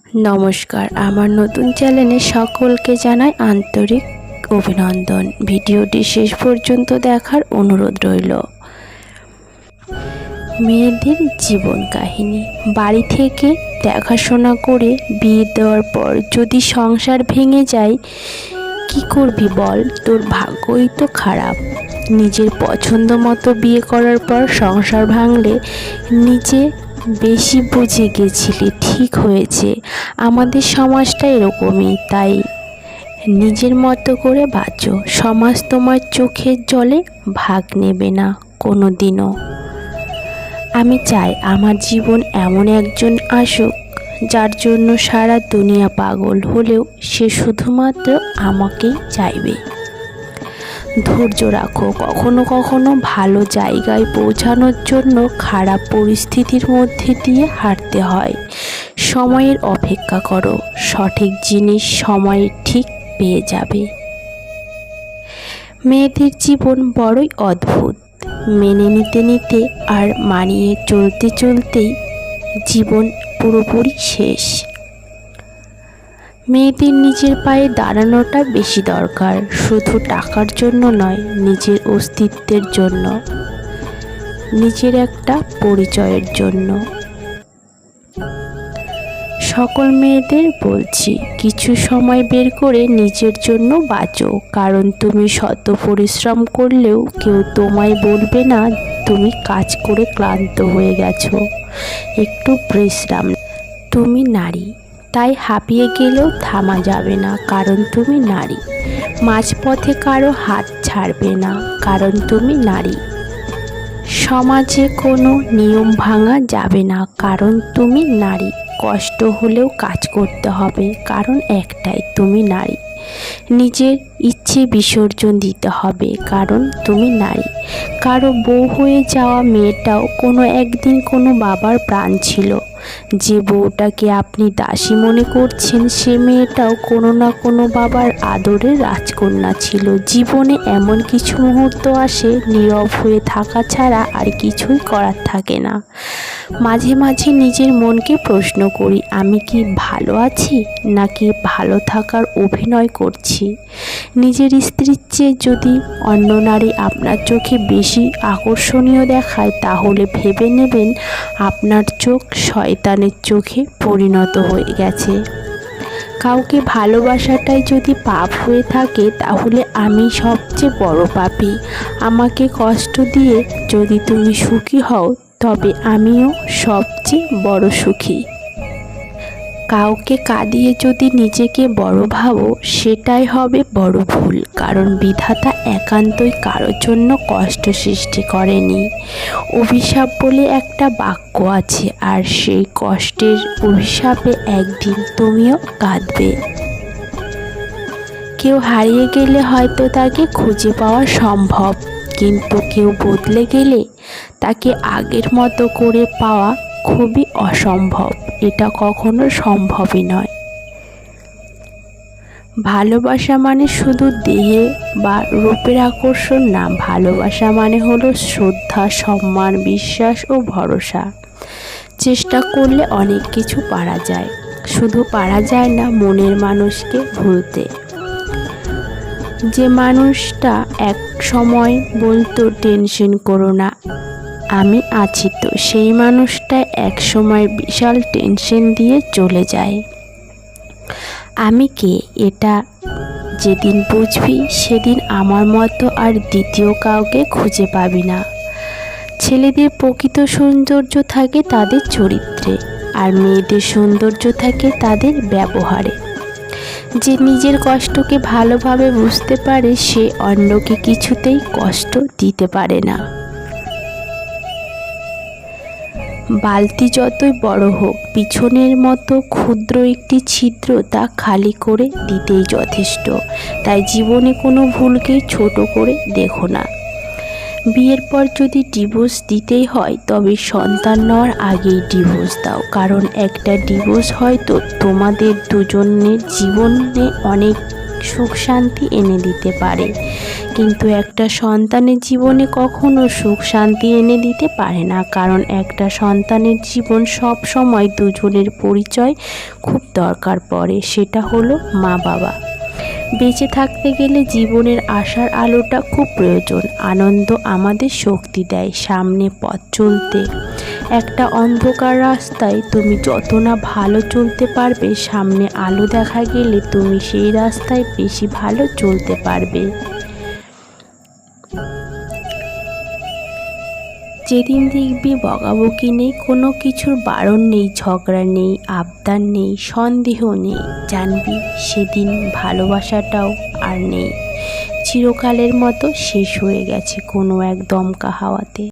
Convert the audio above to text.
नमस्कार आमार नतून चैनेले सकलके जानाई आंतरिक अभिनंदन। भिडियोटी शेष पर्यन्त देखार अनुरोध रइल। मेয়েদের जीवन काहिनी। बाड़ी थेके देखाशोना करे बिये देওয়ার पर যদি সংসার ভেঙে যায় কি করবি বল, তোর ভাগ্যই তো খারাপ। নিজের পছন্দ মতো বিয়ে করার পর সংসার ভাঙলে নিজে বেশি বুঝে গেছিলি, ঠিক হয়েছে। আমাদের সমাজটা এরকমই, তাই নিজের মতো করে বাঁচো। সমাজ তোমার চোখের জলে ভাগ নেবে না কোনো দিনও। আমি চাই আমার জীবন এমন একজন আসুক যার জন্য সারা দুনিয়া পাগল হলেও সে শুধুমাত্র আমাকেই চাইবে। ধৈর্য রাখো, কখনো কখনো ভালো জায়গায় পৌঁছানোর জন্য খারাপ পরিস্থিতির মধ্যে দিয়ে হাঁটতে হয়। সময়ের অপেক্ষা করো, সঠিক জিনিস সময়ে ঠিক পেয়ে যাবে। মেয়েদের জীবন বড়ই অদ্ভুত। মেনে নিতে নিতে আর মানিয়ে চলতে চলতেই জীবন পুরোপুরি শেষ। মেয়েদের নিজের পায়ে দাঁড়ানোটা বেশি দরকার, শুধু টাকার জন্য নয়, নিজের অস্তিত্বের জন্য, নিজের একটা পরিচয়ের জন্য। সকল মেয়েদের বলছি, কিছু সময় বের করে নিজের জন্য বাঁচো, কারণ তুমি শত পরিশ্রম করলেও কেউ তোমায় বলবে না তুমি কাজ করে ক্লান্ত হয়ে গেছো। একটু বিশ্রাম। তুমি নারী, তাই হাঁপিয়ে গেলেও থামা যাবে না, কারণ তুমি নারী। মাঝপথে কারো হাত ছাড়বে না, কারণ তুমি নারী। সমাজে কোনো নিয়ম ভাঙা যাবে না, কারণ তুমি নারী। কষ্ট হলেও কাজ করতে হবে, কারণ একটাই, তুমি নারী। নিজের ইচ্ছে বিসর্জন দিতে হবে, কারণ তুমি নারী। কারো বউ হয়ে যাওয়া মেয়েটাও কোনো একদিন কোনো বাবার প্রাণ ছিল। যে বউটাকে আপনি দাসী মনে করছেন সে মেয়েটাও কোনো না কোনো বাবার আদরের রাজকন্যা ছিল। জীবনে এমন কিছু মুহূর্ত আসে নীরব হয়ে থাকা ছাড়া আর কিছুই করার থাকে না। মাঝে মাঝে নিজের মনকে প্রশ্ন করি, আমি কি ভালো আছি নাকি ভালো থাকার অভিনয় করছি। নিজের স্ত্রীর চেয়ে যদি অন্য নারী আপনার চোখে বেশি আকর্ষণীয় দেখায় তাহলে ভেবে নেবেন আপনার চোখ শয়তানের চোখে পরিণত হয়ে গেছে। কাউকে ভালোবাসাটাই যদি পাপ হয়ে থাকে তাহলে আমি সবচেয়ে বড় পাপী। আমাকে কষ্ট দিয়ে যদি তুমি সুখী হও তবে আমিও সবচেয়ে বড় সুখী। কাউকে কাঁদিয়ে যদি নিজেকে বড় ভাবো সেটাই হবে বড় ভুল, কারণ বিধাতা একান্তই কারোর জন্য কষ্ট সৃষ্টি করেনি। অভিশাপ বলে একটা বাক্য আছে, আর সেই কষ্টের অভিশাপে একদিন তুমিও কাঁদবে। কেউ হারিয়ে গেলে হয়তো তাকে খুঁজে পাওয়া সম্ভব, কিন্তু কেউ বদলে গেলে তাকে আগের মতো করে পাওয়া খুবই অসম্ভব। এটা কখনো সম্ভবই নয়। ভালোবাসা মানে শুধু দেহে বা রূপের আকর্ষণ না, ভালোবাসা মানে হলো শ্রদ্ধা, সম্মান, বিশ্বাস ও ভরসা। চেষ্টা করলে অনেক কিছু পারা যায়, শুধু পারা যায় না মনের মানুষকে ভুলতে। যে মানুষটা এক সময় বলতো টেনশন করো না আমি আছি তো, সেই মানুষটা এক সময় বিশাল টেনশন দিয়ে চলে যায়। আমি কে এটা যেদিন বুঝবি সেদিন আমার মতো আর দ্বিতীয় কাউকে খুঁজে পাবি না। ছেলেদের প্রকৃত সৌন্দর্য থাকে তাদের চরিত্রে, আর মেয়েদের সৌন্দর্য থাকে তাদের ব্যবহারে। যে নিজের কষ্টকে ভালোভাবে বুঝতে পারে সে অন্যকে কিছুতেই কষ্ট দিতে পারে না। বালতি যতই বড় হোক, পিছনের মতো ক্ষুদ্র একটি ছিদ্র তা খালি করে দিতেই যথেষ্ট। তাই জীবনে কোনো ভুলকেই ছোট করে দেখো না। বিয়ের পর যদি ডিভোর্স দিতেই হয় তবে সন্তান নেওয়ার আগেই ডিভোর্স দাও, কারণ একটা ডিভোর্স হয়তো তোমাদের দুজনের জীবনে অনেক সুখ শান্তি এনে দিতে পারে, কিন্তু একটা সন্তানের জীবনে কখনো সুখ শান্তি এনে দিতে পারে না, কারণ একটা সন্তানের জীবন সব সময় দুজনের পরিচয় খুব দরকার পড়ে, সেটা হলো মা বাবা। বেঁচে থাকতে গেলে জীবনের আশার আলোটা খুব প্রয়োজন। আনন্দ আমাদের শক্তি দেয় সামনে পথ চলতে। একটা অন্ধকার রাস্তায় তুমি যত না ভালো চলতে পারবে, সামনে আলো দেখা গেলে তুমি সেই রাস্তায় বেশি ভালো চলতে পারবে। যেদিন দেখবি বকাবকি নেই, কোনো কিছুর বারণ নেই, ঝগড়া নেই, আবদার নেই, সন্দেহ নেই, জানবি সেদিন ভালোবাসাটাও আর নেই, চিরকালের মতো শেষ হয়ে গেছে কোনো এক দমকা হাওয়াতে।